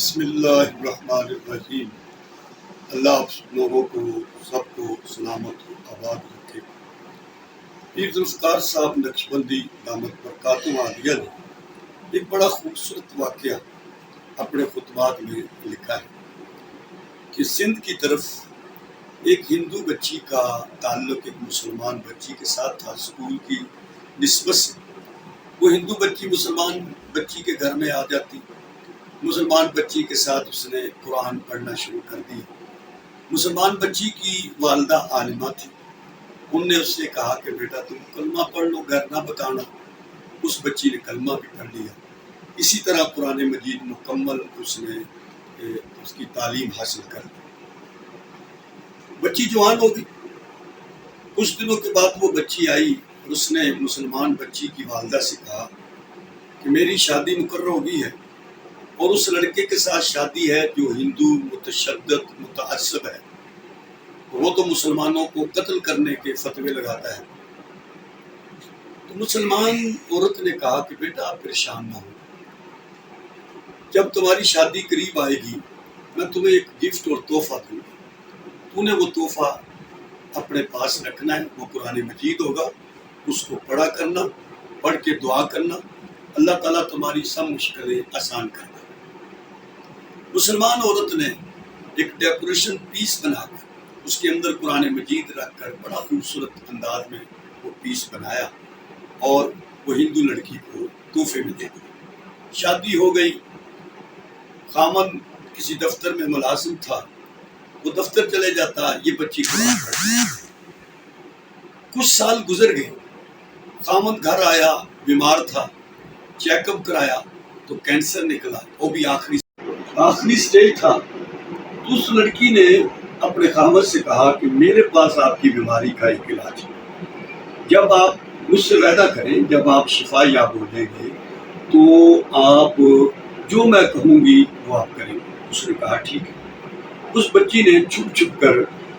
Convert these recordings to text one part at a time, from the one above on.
بسم اللہ الرحمن الرحیم۔ اللہ آپ لوگوں کو سب کو سلامت و آباد رکھے۔ پیر ذوالفقار صاحب نقشبندی دامت برکاتہ عالیہ نے ایک بڑا خوبصورت واقعہ اپنے خطبات میں لکھا ہے کہ سندھ کی طرف ایک ہندو بچی کا تعلق ایک مسلمان بچی کے ساتھ تھا اسکول کی نسبت سے۔ وہ ہندو بچی مسلمان بچی کے گھر میں آ جاتی، مسلمان بچی کے ساتھ اس نے قرآن پڑھنا شروع کر دی۔ مسلمان بچی کی والدہ عالمہ تھی، ان نے اس سے کہا کہ بیٹا تم کلمہ پڑھ لو، گھر نہ بتانا۔ اس بچی نے کلمہ بھی پڑھ لیا۔ اسی طرح قرآن مجید مکمل اس نے اس کی تعلیم حاصل کر لی۔ بچی جوان ہو گئی۔ کچھ دنوں کے بعد وہ بچی آئی اور اس نے مسلمان بچی کی والدہ سے کہا کہ میری شادی مقرر ہو گئی ہے اور اس لڑکے کے ساتھ شادی ہے جو ہندو متشدد متعصب ہے، وہ تو مسلمانوں کو قتل کرنے کے فتوے لگاتا ہے۔ تو مسلمان عورت نے کہا کہ بیٹا آپ پریشان نہ ہو، جب تمہاری شادی قریب آئے گی میں تمہیں ایک گفٹ اور تحفہ دوں گی، تو نے وہ تحفہ اپنے پاس رکھنا ہے۔ وہ قرآن مجید ہوگا، اس کو پڑھا کرنا، پڑھ کے دعا کرنا، اللہ تعالیٰ تمہاری سب مشکلیں آسان کرنا۔ مسلمان عورت نے ایک ڈیکوریشن پیس بنا کر اس کے اندر قرآن مجید رکھ کر بڑا خوبصورت انداز میں وہ پیس بنایا اور وہ ہندو لڑکی کو تحفے میں دے دی۔ شادی ہو گئی۔ خامن کسی دفتر میں ملازم تھا، وہ دفتر چلے جاتا، یہ بچی قرآن پڑھتی۔ کچھ سال گزر گئے، خامن گھر آیا، بیمار تھا، چیک اپ کرایا تو کینسر نکلا، وہ بھی آخری سٹیج تھا۔ تو اس لڑکی نے اپنے خامن سے کہا کہ میرے پاس آپ کی بیماری کا ایک علاج ہے، جب آپ مجھ سے وعدہ کریں، جب آپ شفا یاب ہو جائیں گے تو آپ جو میں کہوں گی وہ آپ کریں گے۔ اس نے کہا ٹھیک ہے۔ اس بچی نے چھپ چھپ کر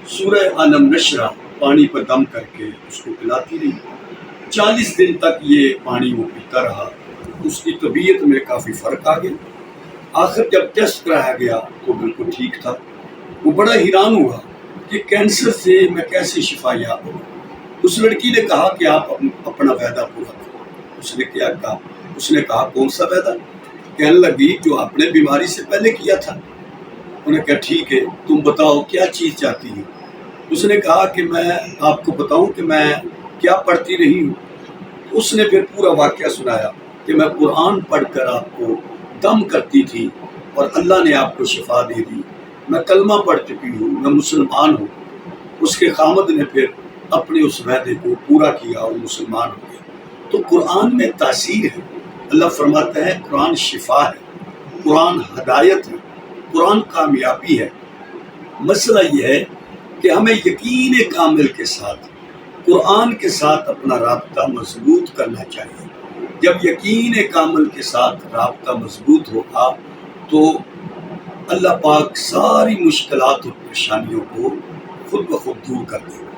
سورہ عالم نشرہ پانی پر دم کر کے اس کو پلاتی رہی۔ 40 دن تک یہ پانی وہ پیتا رہا۔ اس کی طبیعت میں کافی فرق آ گیا۔ آخر جب ٹیسٹ کرایا گیا تو بالکل ٹھیک تھا۔ وہ بڑا حیران ہوا کہ کینسر سے میں کیسے شفا یاب ہوں۔ اس لڑکی نے کہا کہ آپ اپنا وعدہ پورا کرو۔ اس نے کیا کہا؟ اس نے کہا کون سا وعدہ؟ کہنے لگی جو آپ نے بیماری سے پہلے کیا تھا۔ انہوں نے کہا ٹھیک ہے، تم بتاؤ کیا چیز چاہتی ہو۔ اس نے کہا کہ میں آپ کو بتاؤں کہ میں کیا پڑھتی رہی ہوں۔ اس نے پھر پورا واقعہ سنایا کہ میں قرآن پڑھ کر آپ کو دم کرتی تھی اور اللہ نے آپ کو شفا دے دی، میں کلمہ پڑھ چکی ہوں، میں مسلمان ہوں۔ اس کے خامد نے پھر اپنے اس وعدے کو پورا کیا اور مسلمان ہو گیا۔ تو قرآن میں تاثیر ہے۔ اللہ فرماتا ہے قرآن شفا ہے، قرآن ہدایت ہے، قرآن کامیابی ہے۔ مسئلہ یہ ہے کہ ہمیں یقین کامل کے ساتھ قرآن کے ساتھ اپنا رابطہ مضبوط کرنا چاہیے۔ جب یقین کامل کے ساتھ رابطہ مضبوط ہوگا تو اللہ پاک ساری مشکلات اور پریشانیوں کو خود بخود دور کر دے گا۔